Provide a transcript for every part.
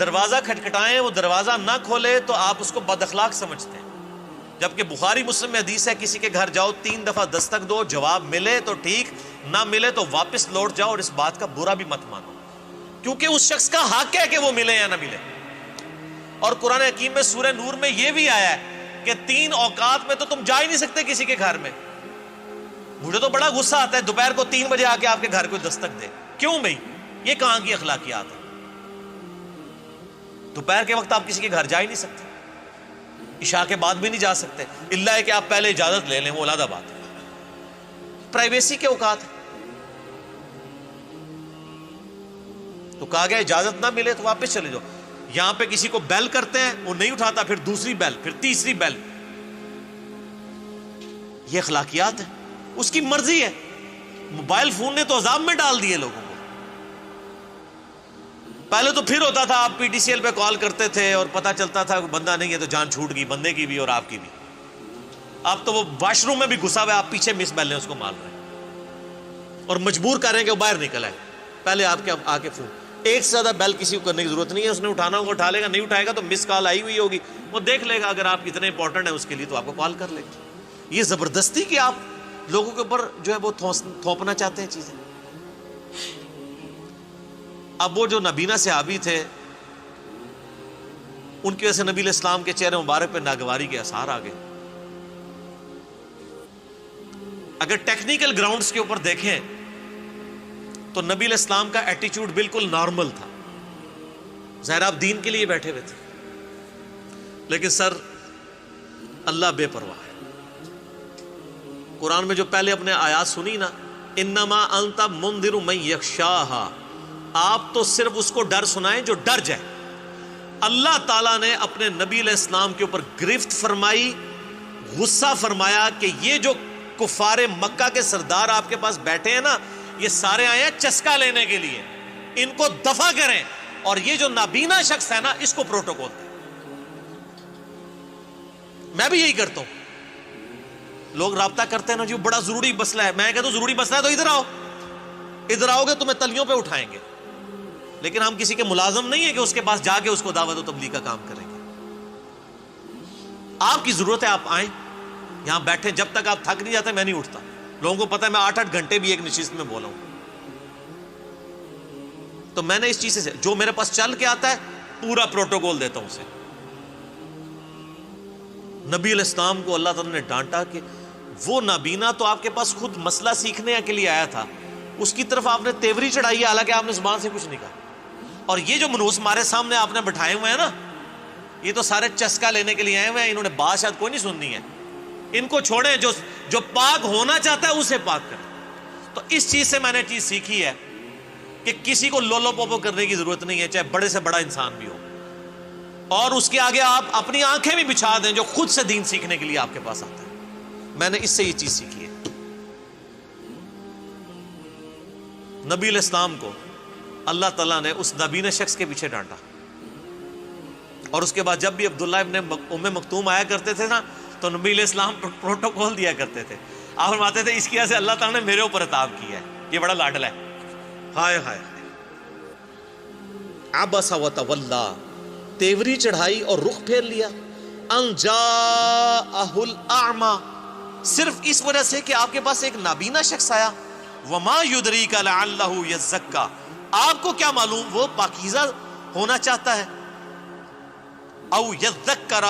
دروازہ کھٹکھٹائیں وہ دروازہ نہ کھولے تو آپ اس کو بد اخلاق سمجھتے ہیں، جبکہ بخاری مسلم میں حدیث ہے کسی کے گھر جاؤ 3 دفعہ دستک دو، جواب ملے تو ٹھیک، نہ ملے تو واپس لوٹ جاؤ، اور اس بات کا برا بھی مت مانو، کیونکہ اس شخص کا حق ہے کہ وہ ملے یا نہ ملے۔ اور قرآن حکیم میں سورہ نور میں یہ بھی آیا ہے کہ 3 اوقات میں تو تم جا ہی نہیں سکتے کسی کے گھر میں۔ مجھے تو بڑا غصہ آتا ہے دوپہر کو 3 بجے آ کے آپ کے گھر کو دستک دے، کیوں بھائی؟ یہ کہاں کی اخلاقیات ہے؟ دوپہر کے وقت آپ کسی کے گھر جا ہی نہیں سکتے، عشاء کے بعد بھی نہیں جا سکتے، الا ہے کہ آپ پہلے اجازت لے لیں، وہ علیحدہ بات ہے، پرائیویسی کے اوقات ہے۔ تو کہا گیا اجازت نہ ملے تو واپس چلے جاؤ۔ یہاں پہ کسی کو بیل کرتے ہیں، وہ نہیں اٹھاتا، پھر دوسری بیل، پھر تیسری بیل، یہ اخلاقیات ہے، اس کی مرضی ہے۔ موبائل فون نے تو عذاب میں ڈال دیے لوگوں کو۔ پہلے تو پھر ہوتا تھا آپ پی ٹی سی ایل پہ کال کرتے تھے اور پتہ چلتا تھا بندہ نہیں ہے تو جان چھوٹ گئی، بندے کی بھی اور آپ کی بھی۔ اب تو وہ واش روم میں بھی گھسا ہوا ہے، آپ پیچھے مس بیل نے اس کو مار رہے ہیں اور مجبور کر رہے ہیں کہ وہ باہر نکل آئے، پہلے آپ کے آ کے فون۔ ایک سے زیادہ بیل کسی کو کرنے کی ضرورت نہیں ہے، اس نے اٹھانا ہوگا اٹھا لے گا، نہیں اٹھائے گا تو مس کال آئی ہوئی ہوگی، وہ دیکھ لے گا، اگر آپ اتنے امپورٹنٹ ہیں اس کے لیے تو آپ کو کال کر لے گا۔ یہ زبردستی کہ آپ لوگوں کے اوپر جو ہے وہ تھوپنا چاہتے ہیں چیزیں۔ اب وہ جو نبینا صحابی تھے ان کی وجہ سے نبی علیہ السلام کے چہرے مبارک پہ ناگواری کے آثار آ گئے۔ اگر ٹیکنیکل گراؤنڈز کے اوپر دیکھیں تو نبی علیہ السلام کا ایٹیچیوڈ بالکل نارمل تھا، ظاہر آپ دین کے لیے بیٹھے ہوئے تھے، لیکن سر اللہ بے پرواہ ہے۔ قرآن میں جو پہلے اپنے آیات سنی نا، انما انت منذر من یخشاہا، آپ تو صرف اس کو ڈر سنائیں جو ڈر جائے۔ اللہ تعالیٰ نے اپنے نبی علیہ السلام کے اوپر گرفت فرمائی، غصہ فرمایا کہ یہ جو کفار مکہ کے سردار آپ کے پاس بیٹھے ہیں نا، یہ سارے آئے ہیں چسکا لینے کے لیے، ان کو دفع کریں، اور یہ جو نابینا شخص ہے نا اس کو پروٹوکول دیں۔ میں بھی یہی کرتا ہوں، لوگ رابطہ کرتے ہیں نا، جو بڑا ضروری مسئلہ ہے، میں کہتا ہوں ضروری مسئلہ ہے تو ادھر آؤ، ادھر آؤ گے تمہیں تلیوں پہ اٹھائیں گے، لیکن ہم کسی کے ملازم نہیں ہیں کہ اس کے پاس جا کے اس کو دعوت و تبلیغ کا کام کریں گے۔ آپ کی ضرورت ہے آپ آئیں، یہاں بیٹھیں، جب تک آپ تھک نہیں جاتے میں نہیں اٹھتا۔ لوگوں کو پتہ ہے میں 8-8 گھنٹے بھی ایک نشست میں بولا ہوں، تو میں نے اس چیز سے جو میرے پاس چل کے آتا ہے پورا پروٹوکول دیتا ہوں اسے۔ نبی علیہ السلام کو اللہ تعالیٰ نے ڈانٹا کہ وہ نابینا تو آپ کے پاس خود مسئلہ سیکھنے کے لیے آیا تھا، اس کی طرف آپ نے تیوری چڑھائی ہے، حالانکہ آپ نے زبان سے کچھ نہیں کہا۔ اور یہ جو منوس ہمارے سامنے آپ نے بٹھائے ہوئے ہیں نا، یہ تو سارے چسکا لینے کے لیے آئے ہوئے ہیں، انہوں نے بات شاید کوئی نہیں سننی ہے، ان کو چھوڑیں، جو پاک ہونا چاہتا ہے اسے پاک کریں۔ تو اس چیز سے میں نے چیز سیکھی ہے کہ کسی کو لولو پوپو کرنے کی ضرورت نہیں ہے، چاہے بڑے سے بڑا انسان بھی ہو، اور اس کے آگے آپ اپنی آنکھیں بھی بچھا دیں جو خود سے دین سیکھنے کے لیے آپ کے پاس آتا ہے۔ میں نے اس سے یہ چیز سیکھی ہے۔ نبی علیہ السلام کو اللہ تعالیٰ نے اس نابینا شخص کے پیچھے ڈانٹا، اور اس کے بعد جب بھی عبداللہ ابن ام مکتوم آیا کرتے تھے نا تو نبی علیہ السلام پروٹوکول دیا کرتے تھے، آپ فرماتے تھے اس کی وجہ سے اللہ تعالیٰ نے میرے اوپر عطاب کیا ہے، یہ بڑا لاڈلا ہے۔ ہائے ہائے عبس وتولی، تیوری چڑھائی اور رخ پھیر لیا، ان جاءہ الاعمی، صرف اس وجہ سے کہ آپ کے پاس ایک نابینا شخص آیا، وما یدریک لعلہ یزکا، آپ کو کیا معلوم وہ پاکیزہ ہونا چاہتا ہے، او یذکر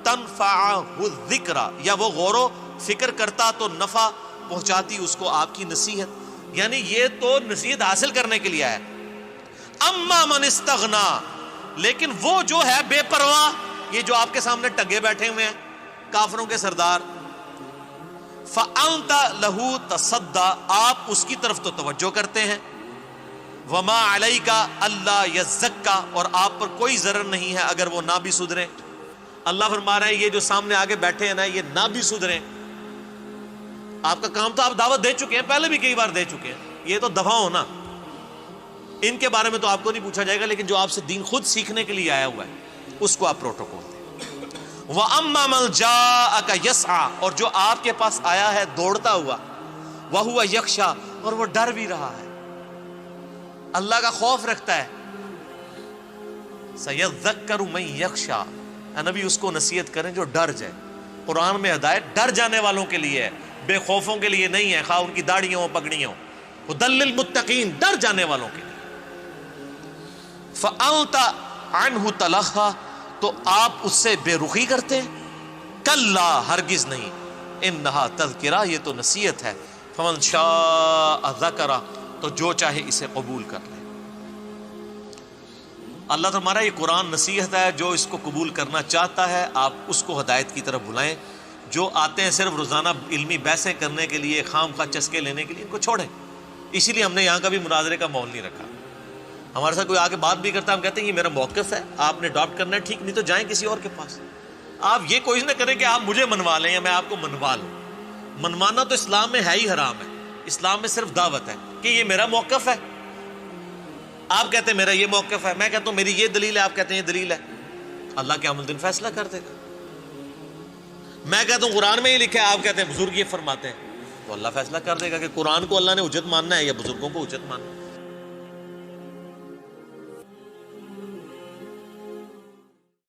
تنفعہ الذکر، یا وہ غور و فکر کرتا تو نفع پہنچاتی اس کو آپ کی نصیحت، یعنی یہ تو نصیحت حاصل کرنے کے لیے ہے۔ اما من استغنا، لیکن وہ جو ہے بے پرواہ، یہ جو آپ کے سامنے ٹگے بیٹھے ہوئے ہیں کافروں کے سردار، فأنت لہو تصدی، آپ اس کی طرف تو توجہ کرتے ہیں، وما علیک اللہ یزکا، اور آپ پر کوئی ضرر نہیں ہے اگر وہ نہ بھی سدھریں۔ اللہ فرما رہے ہیں یہ جو سامنے آگے بیٹھے ہیں نا، یہ نہ بھی سدھریں، آپ کا کام تو آپ دعوت دے چکے ہیں، پہلے بھی کئی بار دے چکے ہیں، یہ تو دفع ہونا، ان کے بارے میں تو آپ کو نہیں پوچھا جائے گا، لیکن جو آپ سے دین خود سیکھنے کے لیے آیا ہوا ہے اس کو آپ پروٹوکول دیں۔ وَأَمَّا مَنْ جَاءَكَ يَسْعَى، اور جو آپ کے پاس آیا ہے دوڑتا ہوا، وَهُوَ يَخْشَى، اور وہ ڈر بھی رہا ہے، اللہ کا خوف رکھتا ہے، سَيَذَّكَّرُ مَن یخشا، اے نبی اس کو نصیحت کریں جو ڈر جائے. قرآن میں ہدایت ڈر جانے والوں کے لیے ہے، بے خوفوں کے لیے نہیں ہے، خواہ ان کی داڑیاں ہوں پگڑیاں ہوں. ہدی للمتقین، ڈر جانے والوں کے لیے. فَأَنْتَ عَنْهُ تَلَهَّا، تو آپ اس سے بے رخی کرتے ہیں؟ کلا، ہرگز نہیں. انہا تذکرہ، یہ تو نصیحت ہے. فمن شاء ذکرہ، تو جو چاہے اسے قبول کر لے. اللہ تمہارا یہ قرآن نصیحت ہے، جو اس کو قبول کرنا چاہتا ہے آپ اس کو ہدایت کی طرف بلائیں. جو آتے ہیں صرف روزانہ علمی بحثیں کرنے کے لیے، خام خواہ چسکے لینے کے لیے، ان کو چھوڑیں. اسی لیے ہم نے یہاں کا بھی مناظرے کا ماحول نہیں رکھا. ہمارے ساتھ کوئی آگے بات بھی کرتا ہے، ہم کہتے ہیں یہ میرا موقف ہے، آپ نے اڈاپٹ کرنا ہے، ٹھیک، نہیں تو جائیں کسی اور کے پاس. آپ یہ کوشش نہ کریں کہ آپ مجھے منوا لیں یا میں آپ کو منوا لوں. منوانا تو اسلام میں ہے ہی حرام ہے. اسلام میں صرف دعوت ہے کہ یہ میرا موقف ہے. آپ کہتے ہیں میرا یہ موقف ہے، میں کہتا ہوں میری یہ دلیل ہے، آپ کہتے ہیں یہ دلیل ہے. اللہ قیامت الدین فیصلہ کر دے گا. میں کہتا ہوں قرآن میں ہی لکھا ہے، آپ کہتے ہیں بزرگ یہ فرماتے ہیں، تو اللہ فیصلہ کر دے گا کہ قرآن کو اللہ نے حجت ماننا ہے یا بزرگوں کو حجت ماننا ہے.